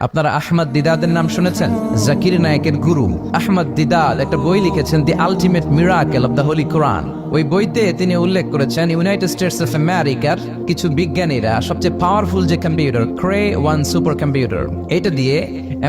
আপনারা আহমদ দিদাদের নাম শুনেছেন? জাকির নায়েকের গুরু আহমদ দিদাদ একটা বই লিখেছেন, the ultimate miracle of the holy Quran. ওই বইতে তিনি উল্লেখ করেছেন ইউনাইটেড স্টেটস অফ আমেরিকার কিছু বিজ্ঞানীরা সবচেয়ে পাওয়ারফুল যে কম্পিউটার ক্রে 1 সুপার কম্পিউটার, এটা দিয়ে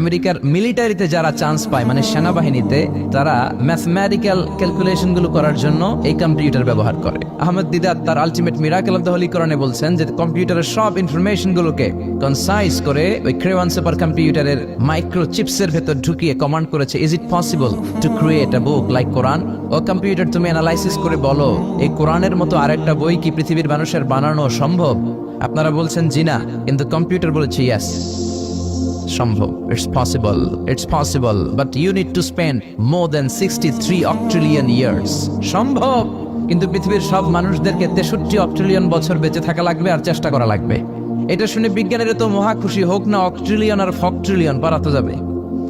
আমেরিকার মিলিটারিতে যারা চান্স পায়, মানে সেনাবাহিনীতে, তারা ম্যাথমেটিক্যাল ক্যালকুলেশন গুলো করার জন্য এই কম্পিউটার ব্যবহার করে। আহমদ দিদাত তার ultimate miracle of the Holi কোরআনে বলছেন যে কম্পিউটারের সব ইনফরমেশন গুলোকে কনসাইজ করে ওই ক্রে 1 সুপার কম্পিউটারের মাইক্রো চিপসের ভেতর ঢুকিয়ে কমান্ড করেছে, is it possible to create a book like Quran? ও কম্পিউটার, তুমি অ্যানালাইসিস করে বলো এই কোরআনের মতো আরেকটা বই কি পৃথিবীর মানুষের বানানো সম্ভব? আপনারা বলছেন জি না, কিন্তু কম্পিউটার বলেছে ইয়েস, সম্ভব। It's possible, but you need to spend more than 63 octillion years. সম্ভব, কিন্তু পৃথিবীর সব মানুষদেরকে 63 অক্ট্রিলিয়ন বছর বেঁচে থাকা লাগবে আর চেষ্টা করা লাগবে। এটা শুনে বিজ্ঞানীরা তো মহা খুশি, হোক না অক্ট্রিলিয়ন আর ফক্ট্রিলিয়ন, পারাতো যাবে।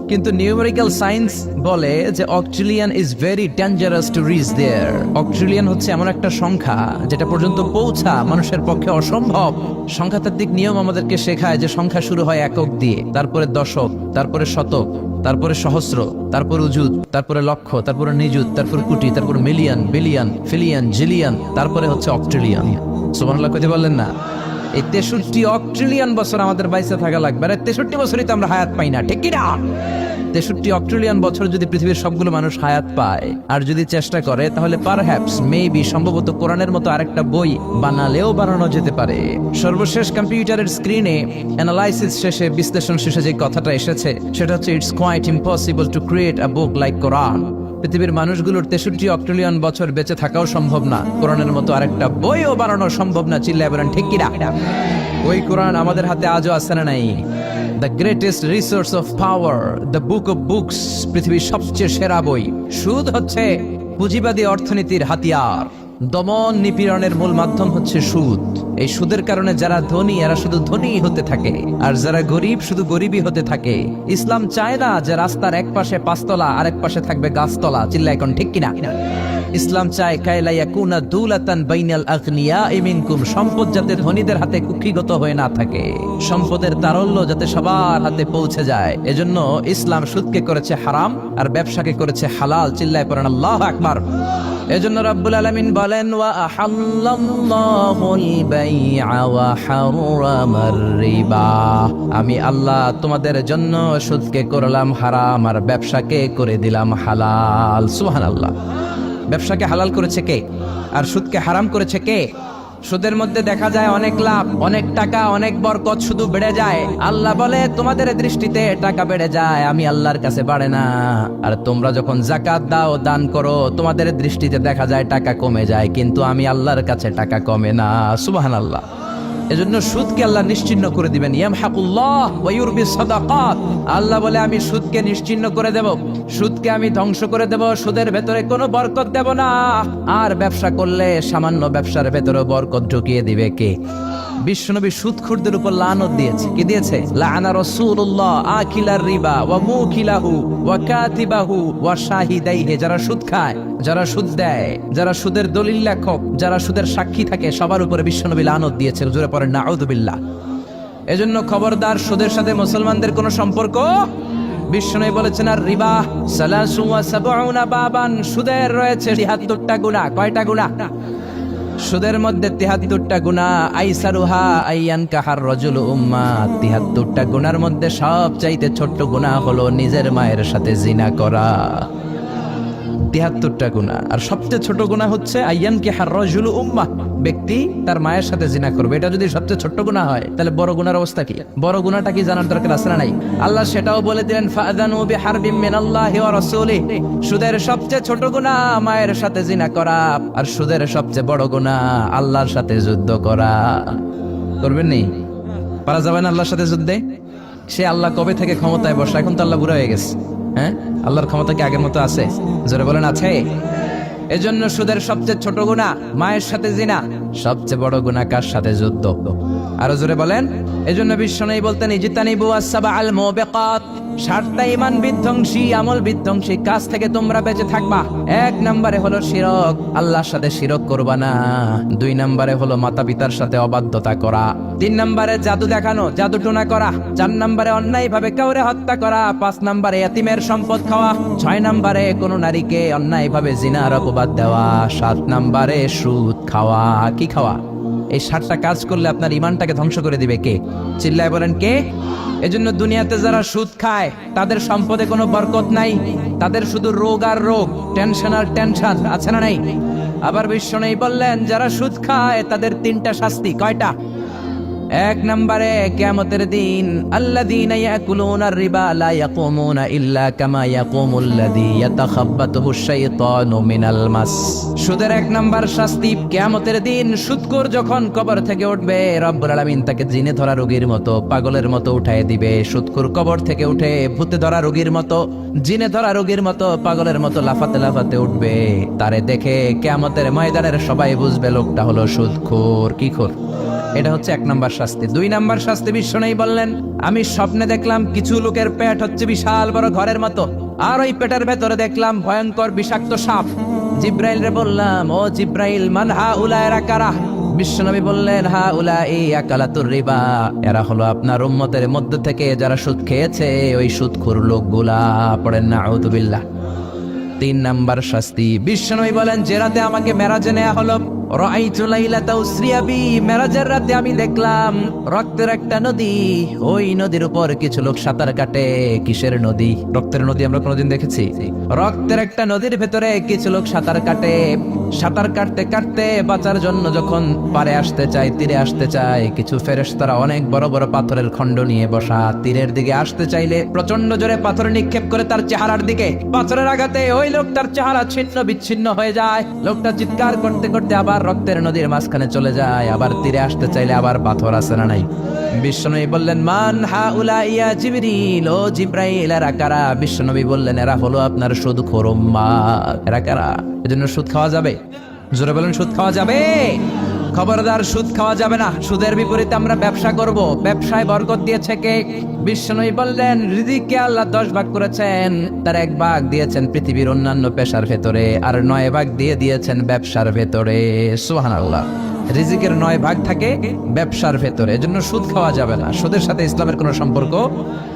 কিন্তু নিউমেরিক্যাল সায়েন্স বলে যে octillion is very dangerous to reach there. Octillion হচ্ছে এমন একটা সংখ্যা যেটা পর্যন্ত পৌঁছা মানুষের পক্ষে অসম্ভব। সংখ্যাতাত্ত্বিক নিয়ম আমাদেরকে শেখায় যে সংখ্যা শুরু হয় একক দিয়ে, তারপরে দশক, তারপরে শতক, তারপরে সহস্র, তারপরে অযুত, তারপরে লক্ষ, তারপরে নিযুত, তারপরে কোটি, তারপরে মিলিয়ন, বিলিয়ন, ফিলিয়ন, জিলিয়ন, তারপরে হচ্ছে অক্ট্রিলিয়ন। সুবহানাল্লাহ কইতে বললেন না? এই 63 অক্ট্রিলিয়ন বছর আমাদের বাইসে থাকা লাগবে। আর 63 বছরই তো আমরা হায়াত পাই না, ঠিক কি না? 63 অক্ট্রিলিয়ন বছর যদি পৃথিবীর সবগুলো মানুষ হায়াত পায় আর যদি চেষ্টা করে, তাহলে পারহ্যাপস মেবি সম্ভবত কোরআনের মতো আরেকটা বই বানালেও বানানো যেতে পারে। সর্বশেষ কম্পিউটারের স্ক্রিনে অ্যানালাইসিস শেষে, বিশ্লেষণ শেষে যে কথাটা এসেছে সেটা হচ্ছে it's quite impossible to create a book like Quran. পৃথিবীর মানুষগুলোর 63 অক্ট্রিলিয়ন বছর বেঁচে থাকাও সম্ভব না, কোরআনের মতো আরেকটা বইও বানানো সম্ভব না। চিল্লায় বলেন ঠিক কি না? ওই কোরআন আমাদের হাতে আজও আছে না নাই? The greatest resource of power, the book of books, পৃথিবীর সবচেয়ে সেরা বই। সুদ হচ্ছে পুঁজিবাদী অর্থনীতির হাতিয়ার। দমন নিপীড়নের মূল মাধ্যম হচ্ছে সুদ। এই সুদের কারণে যারা ধনী এরা শুধু ধনীই হতে থাকে, আর যারা গরিব শুধু গরিবই হতে থাকে। ইসলাম চায় না যে রাস্তার এক পাশে পাঁচতলা আর এক পাশে থাকবে গাছতলা। চিল্লা এখন ঠিক কিনা? ইসলাম চায় কায়লা ইয়াকুনা দুলাতান বাইনাল আগনিয়াই মিনকুম, সম্পদ যাতে ধনীদের হাতে কুক্ষিগত হয়ে না থাকে, সম্পদের তারল্য যাতে সবার হাতে পৌঁছে যায়। এজন্য ইসলাম সুদকে করেছে হারাম আর ব্যবসাকে করেছে হালাল। চিল্লায় পড়েন আল্লাহু আকবার। এজন্য রব্বুল আলামিন বলেন ওয়া আহাল্লাল্লাহুল বাইআ ওয়া হারামার রিবা, আমি আল্লাহ তোমাদের জন্য সুদকে করলাম হারাম আর ব্যবসাকে করে দিলাম হালাল। সুবহানাল্লাহ। ব্যবসাকে হালাল করেছে কে আর সুদকে হারাম করেছে কে? সুদের মধ্যে দেখা যায় অনেক লাভ, অনেক টাকা, অনেক বরকত, শুধু বেড়ে যায়। আল্লাহ বলে তোমাদের দৃষ্টিতে টাকা বেড়ে যায়, আমি আল্লাহর কাছে বাড়ে না। আর তোমরা যখন যাকাত দাও, দান করো, তোমাদের দৃষ্টিতে দেখা যায় টাকা কমে যায়, কিন্তু আমি আল্লাহর কাছে টাকা কমে না। সুবহানাল্লাহ। এজন্য সুদকে আল্লাহ নিশ্চিহ্ন করে দিবেন। ইয়ামহাকুল্লাহ ওয়া ইউরবিস সাদাকাত, আল্লাহ বলে আমি সুদকে নিশ্চিহ্ন করে দেব, সুদকে আমি ধ্বংস করে দেব, সুদের ভেতরে কোনো বরকত দেব না। আর ব্যবসা করলে সামান্য ব্যবসার ভেতরে বরকত ঢুকিয়ে দিবে কে? বিশ্বনবী সুদখোরদের উপর লানত দিয়েছে। কি দিয়েছে? লাআনা রাসূলুল্লাহ আকিলার রিবা ওয়া মুকিলাহু ওয়া কাতিবাহু ওয়া শাহিদাইহি, যারা সুদ খায়, যারা সুদ দেয়, যারা সুদের দলিল লেখক, যারা সুদের সাক্ষী থাকে, সবার উপরে বিশ্বনবী লানত দিয়েছে। জোরে পড়েন নাউযুবিল্লাহ। এজন্য খবরদার, সুদের সাথে মুসলমানদের কোনো সম্পর্ক। বিশ্বনবী বলেছেন আর রিবা সালাসু ওয়া সাবউনা বাবান, সুদের রয়েছে 73টা গুনাহ। কয়টা গুনাহ? সুদের মধ্যে 73টা গুনাহ। আইসারুহা আইয়ান কাহার রাজুল উম্মা, 73টা গুনার মধ্যে সবচাইতে ছোট্ট গুনাহ হলো নিজের মায়ের সাথে জিনা করা। 73টা গুনাহ, আর সবচেয়ে ছোট গুনাহ হচ্ছে আইয়ান কাহার রাজুল উম্মা, ব্যক্তি তার মায়ের সাথে জিনা করবে। এটা যদি সবচেয়ে ছোট্ট গুনাহ হয়, তাহলে বড় গুনার অবস্থা কি? বড় গুনাহটা কি জানার দরকার আছে না নাই? আল্লাহ সেটাও বলে দিলেন ফাআযানু বিহারবিম মিনাল্লাহি ওয়া রাসূলিহি, সুদের সবচেয়ে ছোট গুনাহ মায়ের সাথে জিনা করা, আর সুদের সবচেয়ে বড় গুনাহ আল্লাহর সাথে যুদ্ধ করা। করবেন নি? পারা যাবে না আল্লাহর সাথে যুদ্ধে? সে আল্লাহ কবে থেকে ক্ষমতায় বসা, এখন তো আল্লাহ বুড়া হয়ে গেছে। হ্যাঁ, আল্লাহর ক্ষমতা কি আগের মতো আছে? জোরে বলেন আছে? এজন্য সুদের সবচেয়ে ছোট গুনাহ মায়ের সাথে জিনা, সবচেয়ে বড় গুনাহ কার সাথে? যুদ্ধ। আরো জোরে বলেন। এজন্য বিশ্বনবী বলতেন ইজতানিবু আস-সাবআল মুবিকাত, 7টা ইমান বিধ্বংসী আমল বিধ্বংসী কাজ থেকে তোমরা বেঁচে থাকবা। 1 নম্বরে হলো শিরক, আল্লাহর সাথে শিরক করবা না। 2 নম্বরে হলো মাতা পিতার সাথে অবাধ্যতা করা। 3 নম্বরে জাদু দেখানো, জাদু টোনা করা। 4 নম্বরে অন্যায় ভাবে কাউরে হত্যা করা। 5 নম্বরে এতিমের সম্পদ খাওয়া। 6 নম্বরে কোন নারীকে অন্যায় ভাবে জিনার অপবাদ দেওয়া। 7 নম্বরে সুদ খাওয়া। কি খাওয়া? এই 7টা কাজ করলে আপনার ইমানটাকে ধ্বংস করে দিবে কে? চিল্লায় বলেন কে? এজন্য দুনিয়াতে যারা সুদ খায় তাদের সম্পদে কোনো বরকত নাই, তাদের শুধু রোগ আর রোগ, টেনশন আর টেনশন, আছে না নাই? আবার বিশ্বনবী বললেন যারা সুদ খায় তাদের 3টা শাস্তি। কয়টা? 1 নম্বরে কিয়ামতের দিন আল্লাযীনা ইয়াকুলুনার রিবা লা ইয়াকুমুনা ইল্লা কামা ইয়াকুমুল্লাযী ইয়াতাখাব্বাতুহু শাইতানু মিনাল মাস। সুদের 1 নম্বর শাস্তি কিয়ামতের দিন সুদখোর যখন কবর থেকে উঠবে, রব্বুল আলামিন তাকে জিনে ধরা রোগীর মতো, পাগলের মতো উঠায় দিবে। সুদখোর কবর থেকে উঠে ভূতে ধরা রোগীর মতো, জিনে ধরা রোগীর মতো, পাগলের মতো লাফাতে লাফাতে উঠবে। তারে দেখে কিয়ামতের ময়দানের সবাই বুঝবে লোকটা হলো সুদখোর। কি খোর? এটা হচ্ছে 1 নম্বর শাস্তি। 2 নম্বর শাস্তি বিশ্বনবী বললেন আমি স্বপ্নে দেখলাম কিছু লোকের পেট হচ্ছে বিশাল বড় ঘরের মতো, আর ওই পেটের ভেতরে দেখলাম ভয়ঙ্কর বিষাক্ত সাপ। জিব্রাইল রে বললাম ও জিব্রাইল মান হাউলা, এরা কারা? বিশ্বনবী বললেন হাউলাই আকালাতুর রিবা, এরা হলো আপনার উম্মতের মধ্য থেকে যারা সুদ খেয়েছে ওই সুদখোর লোকগুলা। পড়েন নাউযুবিল্লাহ। 3 নম্বর শাস্তি বিশ্বনবী বলেন যে রাতে আমাকে মেরাজে নেওয়া হলো, রাআইতু লাইলাতা উসরিয়া বি, মেরাজের রাতে আমি দেখলাম রক্তের একটা নদী, ওই নদীর উপর কিছু লোক সাঁতার কাটে। কিসের নদী? রক্তের নদী আমরা কোনোদিন দেখেছি? রক্তের একটা নদীর ভেতরে কিছু লোক সাঁতার কাটে। সাঁতার কাটতে কাটতে বাঁচার জন্য যখন পারে আসতে চায়, তীরে আসতে চায়, কিছু ফেরেশতারা অনেক বড় বড় পাথরের খণ্ড নিয়ে বসা। তীরের দিকে আসতে চাইলে প্রচন্ড জোরে পাথর নিক্ষেপ করে তার চেহারার দিকে। পাথরের আঘাতে ওই লোকটার চেহারা ছিন্ন বিচ্ছিন্ন হয়ে যায়। লোকটা চিৎকার করতে করতে আবার রক্তের নদীর মাঝখানে চলে যায়। আবার তীরে আসতে চাইলে আবার পাথর আছে না নাই? বিশ্বনবী বললেন মান হাউলা ইয়া জিবরিল, ও জিব্রাইল এরা কারা? বিশ্বনবী বললেন এরা হলো আপনার সুদখোর উম্মাত। এরা কারা? এজন্য সুদ খাওয়া যাবে? জোরে বলেন সুদ খাওয়া যাবে? খবরদার সুদ খাওয়া যাবে না। সুদের বিপরীতে আমরা ব্যবসা করব। ব্যবসায় বরকত দিয়েছে কে? বিশ্বনবী বললেন রিজিককে আল্লাহ 10 ভাগ করেছেন, তার 1 ভাগ দিয়েছেন পৃথিবীর অন্যান্য পেশার ভেতরে, আর 9 ভাগ দিয়ে দিয়েছেন ব্যবসার ভেতরে। সুবহানাল্লাহ। রিজিকের 9 ভাগ থাকে ব্যবসার ভেতরে, এজন্য সুদ খাওয়া যাবে না। সুদের সাথে ইসলামের কোনো সম্পর্ক।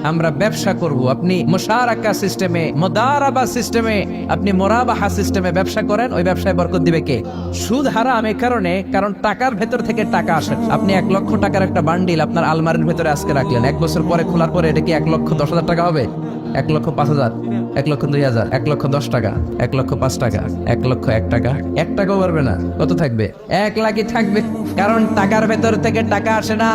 আমরা ব্যবসা করব। আপনি মুশারাকা সিস্টেমে, মুদারাবা সিস্টেমে, আপনি মুরাবাহা সিস্টেমে ব্যবসা করেন, ওই ব্যবসায় বরকত দিবে কে? সুদ হারাম এই কারণে, কারণ টাকার ভেতর থেকে টাকা আসে। আপনি 1 লক্ষ টাকার একটা বান্ডিল আপনার আলমারির ভেতরে আজকে রাখলেন, 1 বছর পরে খোলার পরে এটা কি 1,10,000 টাকা হবে? 1,05,000, 1,02,000, 1,10,000 টাকা, 1,05,000 টাকা, 1,01,000 টাকা? 1 টাকাও পারবে না। কত থাকবে? 1 লাখই থাকবে। কারণ টাকার ভেতর থেকে টাকা আসে না।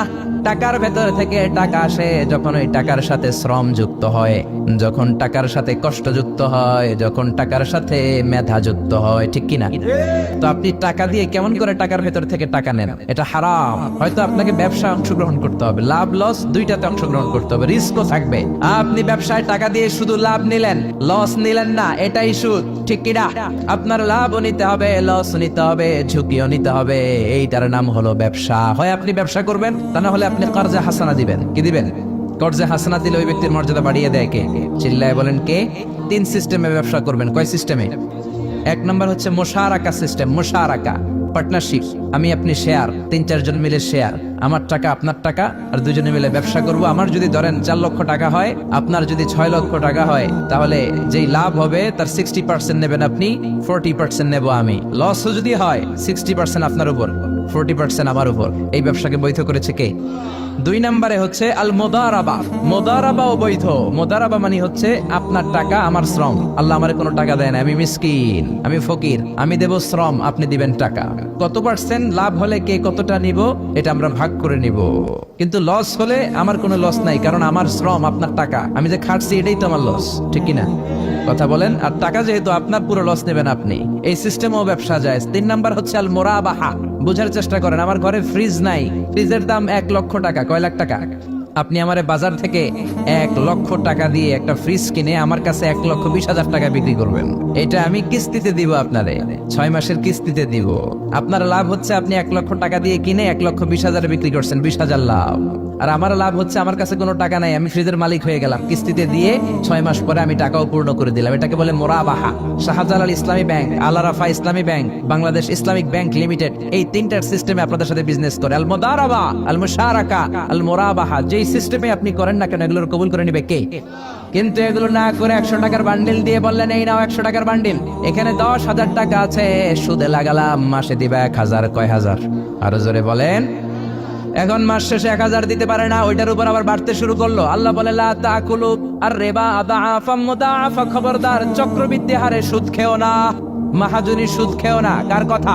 টাকার ভেতর থেকে টাকা আসে যখন ওই টাকার সাথে শ্রম যুক্ত হয়, যখন টাকার সাথে কষ্ট যুক্ত হয়, যখন টাকার সাথে মেধা যুক্ত হয়। ঠিক কিনা? তো আপনি টাকা দিয়ে কেমন করে টাকার ভেতর থেকে টাকা নেন? এটা হারাম। হয়তো আপনাকে ব্যবসায় অংশগ্রহণ করতে হবে, লাভ লস দুইটাতে অংশগ্রহণ করতে হবে, রিস্কও থাকবে। আপনি ব্যবসায় টাকা দিয়ে শুধু লাভ নিলেন, লস নিলেন না, এটাই সুদ। ঠিক কিনা? আপনার লাভও নিতে হবে, লস নিতে হবে, ঝুঁকিও নিতে হবে। এইটার নাম হলো ব্যবসা। হয় আপনি ব্যবসা করবেন, তা না হলে আপনি কর্জে হাসানা দিবেন। কি দিবেন? কর্জে হাসানা দিলে ওই ব্যক্তির মর্যাদা বাড়িয়ে দেয় কে? চিল্লায় বলেন কে? 3 সিস্টেমে ব্যবসা করবেন। কয় সিস্টেমে? 1 নম্বর হচ্ছে মুশারাকা সিস্টেম। মুশারাকা পার্টনারশিপ, আমি আপনি শেয়ার, 3-4 জন মিলে শেয়ার, আমার টাকা আপনার টাকা, আর দুজনে মিলে ব্যবসা করব। আমার যদি ধরেন 4 লক্ষ টাকা হয়, আপনার যদি 6 লক্ষ টাকা হয়, তাহলে যেই লাভ হবে তার 60% নেবেন আপনি, 40% নেব আমি। লসও যদি হয় 60% আপনার উপর, 40% আমার উপর। এই ব্যবসাকে বৈধ করেছে কে? 2 নম্বরে হচ্ছে আল মুদারাবা। মুদারাবাও বৈধ। মুদারাবা মানে হচ্ছে আপনার টাকা আমার শ্রম। আল্লাহ আমারে কোনো টাকা দেয় না, আমি মিসকিন, আমি ফকির, আমি দেব শ্রম, আপনি দিবেন টাকা। কত পার্সেন্ট লাভ হলে কে কতটা নিব এটা আমরা ভাগ করে নিব। কিন্তু লস হলে আমার কোনো লস নাই, কারণ আমার শ্রম আপনার টাকা, আমি যে খাটছি এটাই তো আমার লস। ঠিক কিনা? কথা বলেন। আর টাকা যেহেতু আপনার, পুরো লস নেবেন আপনি। এই সিস্টেমও ব্যবসা যায়। 3 নাম্বার হচ্ছে আল মুরাবাহা। বোঝার চেষ্টা করেন, আমার ঘরে ফ্রিজ নাই, ফ্রিজের দাম 1 লক্ষ টাকা। কয় লাখ টাকা? আপনি আমারে বাজার থেকে 1,00,000 টাকা দিয়ে একটা ফ্রিজ কিনে আমার কাছে 1,20,000 টাকা বিক্রি করবেন। এটা আমি কিস্তিতে দিব আপনারে, 6 মাসের কিস্তিতে দিব। আপনার লাভ হচ্ছে আপনি 1,00,000 টাকা দিয়ে কিনে 1,20,000 বিক্রি করছেন, 20,000 লাভ। আর আমার লাভ হচ্ছে আমার কাছে কোনো টাকা নাই, আমি ফ্রিজের মালিক হয়ে গেলাম, কিস্তিতে দিয়ে 6 মাস পরে আমি টাকাও পূর্ণ করে দিলাম। এটাকে বলে মোরাবাহা। শাহজালাল ইসলামী ব্যাংক, আল আরাফা ইসলামী bank, Bangladesh Islamic bank limited, এই তিনটার সিস্টেমে আপনাদের সাথে বিজনেস করে। আল মুদারাবা, আল মুশারাকা, আল মোরাবাহা, যেই সিস্টেমে আপনি করেন না কেন এগুলোর কবুল করে নিবে কে? কিন্তু এগুলো না করে 100 টাকার বান্ডিল দিয়ে বললেন এই নাও 100 টাকার বান্ডিল, এখানে 10,000 টাকা আছে, সুদে লাগালাম, মাসে দিবা 1,000, কয় হাজার? আরো জোরে বলেন। এখন মাস শেষে 1,000 দিতে পারে না, ওইটার উপর আবার বাড়তে শুরু করলো। আল্লাহ বলে লা তাকুলু আর রিবা আদাআফাম মুদাআফা, খবরদার চক্রবৃদ্ধি হারে সুদ খেও না, মাহাজনী সুদ খেও না। কার কথা?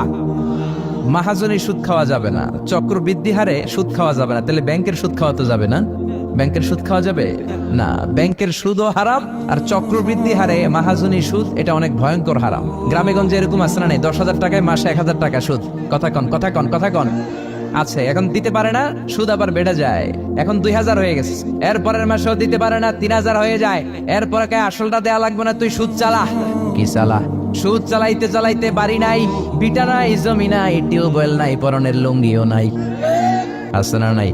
মাহাজনী সুদ খাওয়া যাবে না, চক্রবৃদ্ধি হারে সুদ খাওয়া যাবে না। তাহলে ব্যাংকের সুদ খাওয়া তো যাবে না? ব্যাংকের সুদ খাওয়া যাবে না, ব্যাংকের সুদও হারাম, আর চক্রবৃদ্ধি হারে মাহাজনী সুদ, এটা অনেক ভয়ঙ্কর হারাম। গ্রামে গঞ্জে এরকম আছে না? নেই? 10,000 টাকায় মাসে 1,000 টাকা সুদ। কথা কন, কথা কন, কথা কন। আছে, এখন দিতে পারে না, সুদ আবার বেড়ে যায়। এখন 2,000 হয়ে গেছে, এরপরের মাসেও দিতে পারে না, 3,000 হয়ে যায়। এরপরে কে আসলটা দেয়া লাগবে না, তুই সুদ চালা। কি চালা? সুদ চালাইতে চালাইতে বাড়ি নাই, বিটা নাই, জমি নাই, টিউবওয়েল নাই, পরনের লুঙ্গিও নাই। আছে না নাই?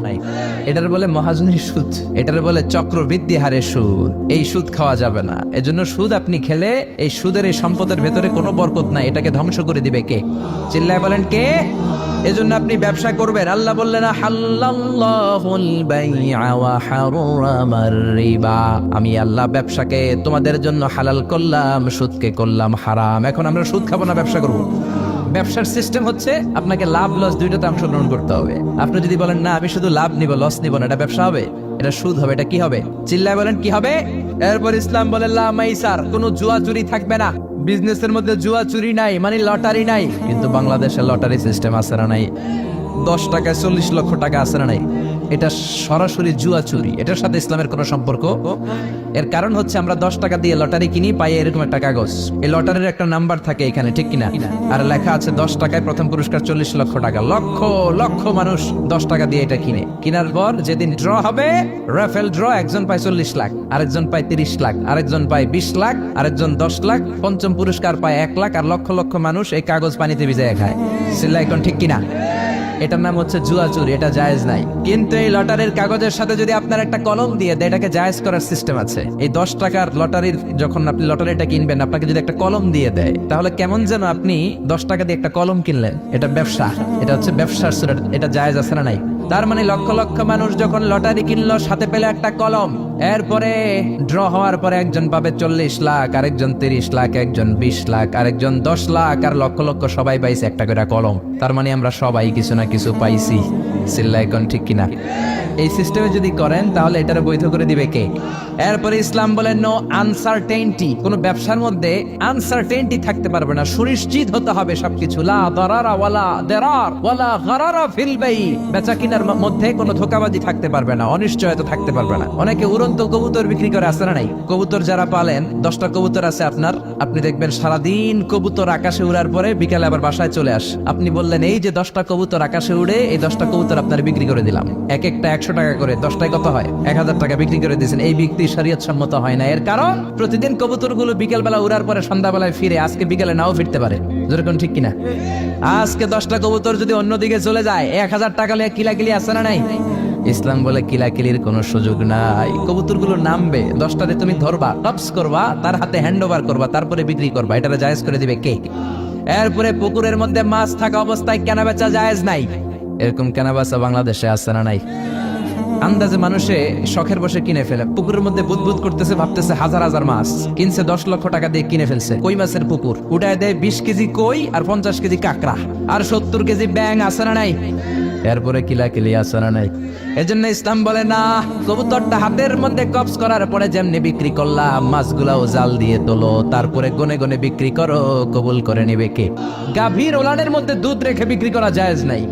এটার বলে মহাজনী সুদ, এটার বলে চক্রবৃদ্ধি হারে সুদ। এই সুদ খাওয়া যাবে না। এজন্য সুদ আপনি খেলে এই সুদের এই সম্পদের ভেতরে কোনো বরকত নাই, এটাকে ধ্বংস করে দিবে কে? চিল্লায় বলেন কে? এজন্য আপনি ব্যবসা করবেন। আল্লাহ বললেন হাল্লাল্লাহুল বাইআ ওয়া হারামার রিবা, আমি আল্লাহ ব্যবসাকে তোমাদের জন্য হালাল করলাম, সুদকে করলাম হারাম। এখন আমরা সুদ খাবো না, ব্যবসা করব। ব্যবসার সিস্টেম হচ্ছে আপনাকে লাভ লস দুইটাতে অংশগ্রহণ করতে হবে। আপনি যদি বলেন না আমি শুধু লাভ নিব, লস নিব না, এটা ব্যবসা হবে? এটা সুদ হবে। এটা কি হবে? চিল্লায় বলেন কি হবে? এরপর ইসলাম বলে লা মাইসার, কোনো জুয়া চুরি থাকবে না। বিজনেসের মধ্যে জুয়া চুরি নাই, মানে লটারি নাই। কিন্তু বাংলাদেশে লটারি সিস্টেম আছে না নাই? 10 টাকায় 40 লক্ষ টাকা আছে না নাই? এটা সরাসরি জুয়া চুরি, এটার সাথে ইসলামের কোনো সম্পর্ক। এর কারণ হচ্ছে আমরা 10 টাকা দিয়ে লটারি কিনি, পাই এরকম একটা কাগজ, এই লটারির একটা নাম্বার থাকে এখানে, ঠিক কিনা? আর লেখা আছে 10 টাকায় প্রথম পুরস্কার 40 লক্ষ টাকা। লক্ষ লক্ষ মানুষ 10 টাকা দিয়ে এটা কিনে। কেনার পর যেদিন ড্র হবে, রাফেল ড্র, একজন পায় 40 লাখ, আরেকজন পায় 30 লাখ, আরেকজন পায় 20 লাখ, আরেকজন 10 লাখ, পঞ্চম পুরস্কার পায় 1 লাখ, আর লক্ষ লক্ষ মানুষ এই কাগজ পানিতে ভিজায় খায়। সিল্লা এখন ঠিক কিনা? এটার নাম হচ্ছে জুয়া চুরি, এটা জায়েজ নাই। কিন্তু এই লটারির কাগজের সাথে যদি আপনার একটা কলম দিয়ে দেয়, এটাকে জায়েজ করার সিস্টেম আছে। এই 10 টাকার লটারির, যখন আপনি লটারিটা কিনবেন, আপনাকে যদি একটা কলম দিয়ে দেয়, তাহলে কেমন যেন আপনি 10 টাকা দিয়ে একটা কলম কিনলেন। এটা ব্যবসা, এটা হচ্ছে ব্যবসার সুরা, এটা জায়েজ আছে না নাই? তার মানে লক্ষ লক্ষ মানুষ যখন লটারি কিনলো, সাথে পেলে একটা কলম, এরপরে ড্র হওয়ার পরে একজন পাবে 40 লাখ, আরেকজন 30 লাখ, একজন 20 লাখ, আরেকজন 10 লাখ, আর লক্ষ লক্ষ সবাই পাইছে একটা করে কলম। তার মানে আমরা সবাই কিছু না কিছু পাইছি। সিল্লা এখন ঠিক কিনা? এই সিস্টেমে যদি করেন তাহলে এটারে বৈধ করে দিবে কে? এরপরে ইসলাম বলে নো আনসার্টেইনটি, কোন ব্যবসার মধ্যে আনসার্টেইনটি থাকতে পারবে না, সুনিশ্চিত হতে হবে সবকিছু। লা দারারা ওয়ালা দিরার ওয়ালা গারারা ফিল বাই, বেচা কিনার মধ্যে কোনো ধোঁকাবাজি থাকতে পারবে না, অনিশ্চয়তা থাকতে পারবে না। অনেকে উড়ন্ত কবুতর বিক্রি করে, আছে না নাই? কবুতর যারা পালেন, 10টা কবুতর আছে আপনার, আপনি দেখবেন সারাদিন কবুতর আকাশে উড়ার পরে বিকালে আবার বাসায় চলে আস। আপনি বললেন এই যে 10টা কবুতর আকাশে উড়ে, এই 10টা কবুতর আপনার বিক্রি করে দিলাম, এক একটা 100 টাকা করে, 10টায় কত হয়? 1000 টাকা বিক্রি করে দিয়েছেন। এই বিক্রি শরীয়ত সম্মত হয় না। এর কারণ প্রতিদিন কবুতরগুলো বিকেল বেলা উড়ার পরে সন্ধ্যাবেলায় ফিরে, আজকে বিকেলে নাও ফিরতে পারে। যেরকম ঠিক কিনা? আজকে 10টা কবুতর যদি অন্যদিকে চলে যায়, 1000 টাকা লিয়ে কিলাকিলি আছে না নাই? ইসলাম বলে কিলাকিলির কোনো সুযোগ নাই। কবুতরগুলো নামবে, 10টারে তুমি ধরবা, টপস করবা, তার হাতে হ্যান্ড ওভার করবা, তারপরে বিক্রি করবা। এটা জায়েজ করে দিবে কে? এরপরে পুকুরের মধ্যে মাছ থাকা অবস্থায় কেনা বেচা জায়েজ নাই। এরকম কেনা বেচা বাংলাদেশে আছে না নাই? আন্দাজে মানুষে শখের বসে কিনে ফেলে, পুকুরের মধ্যে বুদবুদ করতেছে, ভাবতেছে হাজার হাজার মাছ কিনছে, 10 লক্ষ টাকা দিয়ে কিনে ফেলছে। কই মাছের পুকুর, উঠায় দেয় 20 কেজি কই আর 50 কেজি কাঁকড়া আর 70 কেজি ব্যাং, আছে না নাই? এরপরে কিলাকিলি আছে না নাই? এজন্য ইসলাম বলে না, কবুতরটা হাতের মধ্যে কপস করার পরে যেমনি বিক্রি করলাম, মাছগুলাও জাল দিয়ে তোলো, তারপরে গনে গনে বিক্রি করো, কবুল করে নিবে কে? গাভীর ওলানের মধ্যে দুধ রেখে বিক্রি করা জায়েজ নাই।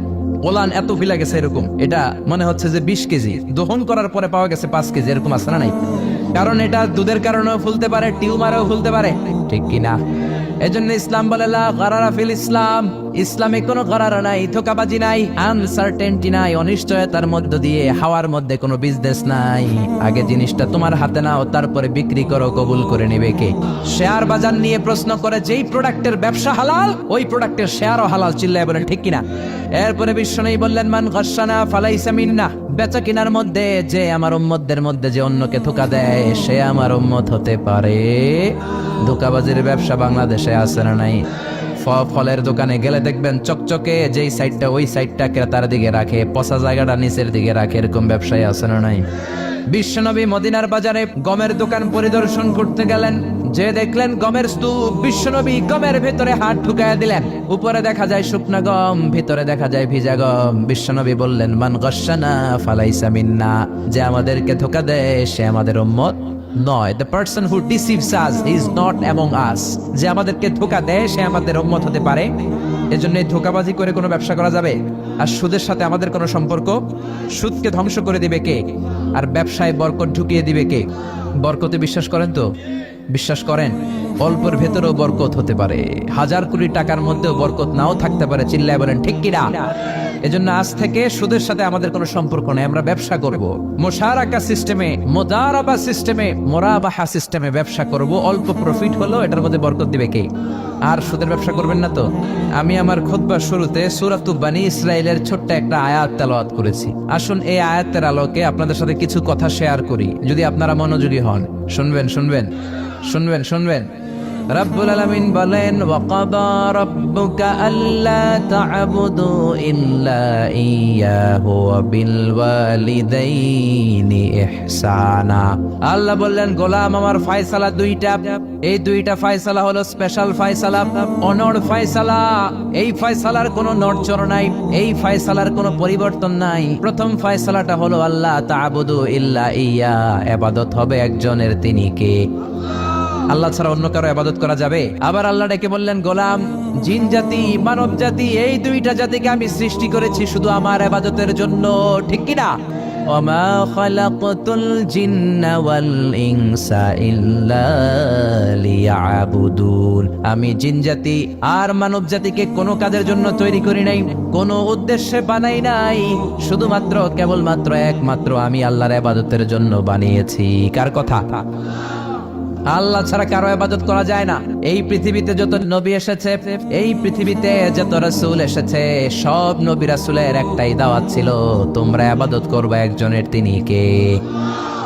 ওলান এত ফিলা গেছে এরকম, এটা মনে হচ্ছে যে 20 কেজি, দহন করার পরে পাওয়া গেছে 5 কেজি, এরকম আছে না নাই? কারণ এটা দুধের কারণেও ফুলতে পারে, টিউমারেও ফুলতে পারে, ঠিক কিনা? এজন্য ইসলাম বলে লা গারারা ফিল ইসলাম, ইসলামে কোনো করার নাই, ধোঁকাবাজি নাই, আনসার্টেনটি নাই, অনিশ্চয়তার মধ্য দিয়ে হাওয়ার মধ্যে কোনো বিজনেস নাই। আগে জিনিসটা তোমার হাতে নাও, তারপরে বিক্রি করো, কবুল করে নেবে কে? শেয়ার বাজার নিয়ে প্রশ্ন করে যেই প্রোডাক্টের ব্যবসা হালাল ওই প্রোডাক্টের শেয়ারও হালাল, চিল্লায় বলেন ঠিক কিনা? এরপরে বিশ্বনবী বললেন মান গাশশানা ফালাইসা মিন্না, বেচা কিনার মধ্যে যে আমার উম্মতদের মধ্যে যে অন্যকে ধোঁকা দেয় সে আমার উম্মত হতে পারে। ধোঁকাবাজির ব্যবসা বাংলাদেশে আছে না নাই? ফলের দোকানে গেলে দেখবেন চকচকে যেই সাইডটা ওই সাইডটা ক্রেতার দিকে রাখে, পচা জায়গাটা নিচের দিকে রাখে, এরকম ব্যবসায়ী আছে না নাই? বিশ্বনবী মদিনার বাজারে গমের দোকান পরিদর্শন করতে গেলেন, যে দেখলেন গমের স্তূপ, বিশ্বনবী গমের ভেতরে হাত ঢুকায়া দিলেন। উপরে দেখা যায় শুকনা গম, ভিতরে দেখা যায় ভিজা গম। বিশ্বনবী বললেন মান গাশশানা ফালাইসা মিন্না, যে আমাদেরকে ধোঁকা দেয় সে আমাদের উম্মত নয়। The person who deceives us is not among us, যে আমাদেরকে ধোঁকা দেয় সে আমাদের উম্মত হতে পারে। এজন্য এই ধোঁকাবাজি করে কোনো ব্যবসা করা যাবে? আর সুদের সাথে আমাদের কোনো সম্পর্ক? সুদকে ধ্বংস করে দিবে কে? আর ব্যবসায় বরকত ঢুকিয়ে দিবে কে? বরকতে বিশ্বাস করেন তো? বিশ্বাস করেন? অল্পের ভেতরেও বরকত হতে পারে, হাজার কোটি টাকার মধ্যেও বরকত নাও থাকতে পারে, চিল্লায় বলেন ঠিক কিনা? এজন্য আজ থেকে সুদের সাথে আমাদের কোনো সম্পর্ক নেই, আমরা ব্যবসা করব মুশারাকা সিস্টেমে, মুদারাবা সিস্টেমে, মুরাবাহা সিস্টেমে ব্যবসা করব। অল্প প্রফিট হলো এটার মধ্যে বরকত দিবে কে? আর সুদের ব্যবসা করবেন না তো? আমি আমার খুতবার শুরুতে সূরাতু বনী ইসরাইলের ছোট্ট একটা আয়াত তেলাওয়াত করেছি। আসুন এই আয়াতের আলোকে আপনাদের সাথে কিছু কথা শেয়ার করি, যদি আপনারা মনোযোগী হন। শুনবেন শুনবেন শুনবেন শুনবেন। রব্বুল আলামিন বলেন ওয়াকাদা রাব্বুকা আল্লা তা'বুদু ইল্লা ইয়্যাহু ওয়া বিল ওয়ালিদাইনি ইহসানা। আল্লাহ বললেন গোলাম আমার ফয়সালা দুইটা, এই দুইটা ফয়সালা হলো স্পেশাল ফয়সালা, অনড় ফয়সালা। এই ফয়সালার কোনো নড়চড় নাই, এই ফয়সালার কোনো পরিবর্তন নাই। প্রথম ফয়সালাটা হলো আল্লাহ তা'বুদু ইল্লা ইয়্যা, ইবাদত হবে একজনের, তিনি কে? আল্লাহ ছাড়া অন্য কারো ইবাদত করা যাবে? আবার আল্লাহ ডেকে বললেন গোলাম জিন জাতি মানব জাতি এই দুইটা জাতিকে আমি সৃষ্টি করেছি শুধু আমার ইবাদতের জন্য, ঠিক কি না? ওয়ামা খালাকতুল জিন্না ওয়াল ইনসা ইল্লা লিয়াবুদুন, আমি জিন জাতি আর মানব জাতিকে কোনো কাজের জন্য তৈরি করি নাই, কোনো উদ্দেশ্যে বানাই নাই, শুধুমাত্র কেবলমাত্র একমাত্র আমি আল্লাহর ইবাদতের জন্য বানিয়েছি। কার কথা? আল্লাহ ছাড়া কারো ইবাদত করা যায় না। এই পৃথিবীতে যত নবী এসেছে, এই পৃথিবীতে যত রাসূল এসেছে, সব নবী রাসূলের একটাই দাওয়াত ছিল, তোমরা ইবাদত করবে একজনের, তিনি কে?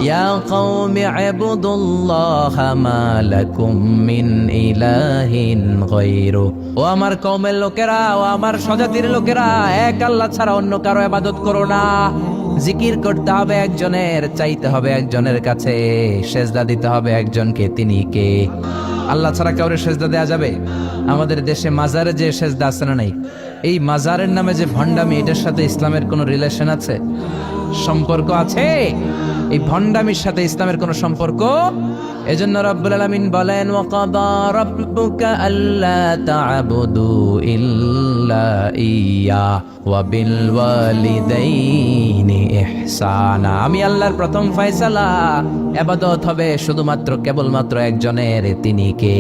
ইয়া কওমি ইবুদুল্লাহা মা লাকুম মিন ইলাহিন গায়রু, ও আমার কওমের লোকেরা, ও আমার স্বজাতির লোকেরা, এক আল্লাহ ছাড়া অন্য কারো ইবাদত করো না। জিকির করতে হবে একজনের, চাইতে হবে একজনের কাছে, সেজদা দিতে হবে একজনকে, তিনি কে? আল্লাহ ছাড়া কাউরে সেজদা দেয়া যাবে? আমাদের দেশে মাজারে যে সেজদা আছে না নাই, এই মাজারের নামে যে ভণ্ডামি, এটার সাথে ইসলামের কোনো রিলেশন আছে? সম্পর্ক আছে? এই ভণ্ডামির সাথে ইসলামের কোনো সম্পর্ক? এজন্য রব্বুল আলামিন বলেন ওয়াকাদা রাব্বুকা আল্লা তা'বুদু ইল্লা ইয়্যা ওয়া বিল ওয়ালিদাইনি ইহসানা, আমি আল্লাহর প্রথম ফয়সালা, ইবাদত হবে শুধুমাত্র কেবলমাত্র একজনের, তিনি কে?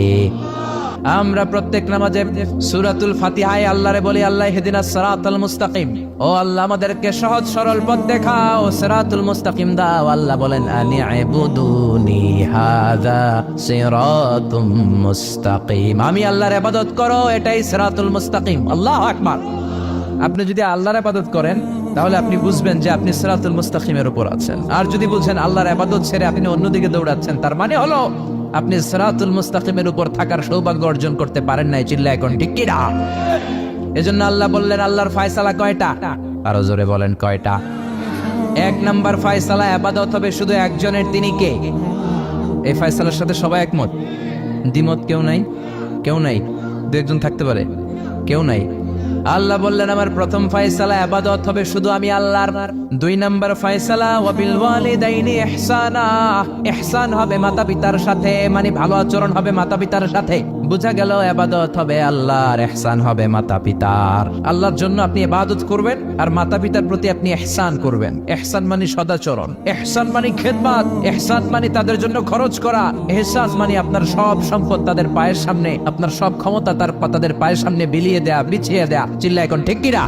আমরা প্রত্যেক নামাজে সূরাতুল ফাতিহায় আল্লাহরে বলি আল্লাহ ইহদিনাস সিরাতাল মুস্তাকিম, ও আল্লাহ আমাদেরকে সহজ সরল পথ দেখাও, সিরাতুল মুস্তাকিম দাও। আল্লাহ বলেন আনি ইবুদুনি হাযা সিরাতুম মুস্তাকিম, আমি আল্লাহর ইবাদত করো, এটাই সিরাতুল মুস্তাকিম। আল্লাহু আকবার। আপনি যদি আল্লাহর ইবাদত করেন তাহলে আপনি বুঝবেন যে আপনি সিরাতুল মুস্তাকিমের উপর আছেন। আর যদি বুঝেন আল্লাহর ইবাদত ছেড়ে আপনি অন্যদিকে দৌড়াচ্ছেন, তার মানে হলো আপনি সিরাতুল মুস্তাকিমের উপর থাকার সৌভাগ্য অর্জন করতে পারেন নাই। চিল্লায় এখন ঠিক কি না? এজন্য আল্লাহ বললেন আল্লাহর ফয়সালা কয়টা? আরো জোরে বলেন কয়টা? এক নাম্বার ফয়সালা, ইবাদত হবে শুধু একজনের, তিনি কে? এই ফয়সালার সাথে সবাই একমত? দ্বিমত কেউ নাই? কেউ নাই? দু একজন থাকতে পারে, কেউ নাই। আল্লাহ বললেন আমার প্রথম ফয়সালা ইবাদত হবে শুধু আমি আল্লাহর। 2 নাম্বার ফয়সালা ওয়াবিল ওয়ালিদাইনি ইহসানা, ইহসান হবে মাতা পিতার সাথে, মানে ভালো আচরণ হবে মাতা পিতার সাথে। বুঝা গেল ইবাদত হবে আল্লাহর, ইহসান হবে মাতা পিতার। আল্লাহর জন্য আপনি ইবাদত করবেন আর মাতা পিতার প্রতি আপনি ইহসান করবেন। ইহসান মানে সদাচরণ, ইহসান মানে খেদমত, ইহসান মানে তাদের জন্য খরচ করা, ইহসান মানে আপনার সব সম্পদ তাদের পায়ের সামনে, আপনার সব ক্ষমতা তাদের পায়ের সামনে বিলিয়ে দেয়া, বিছিয়ে দেয়া। চিল্লা এখন ঠিক কিনা?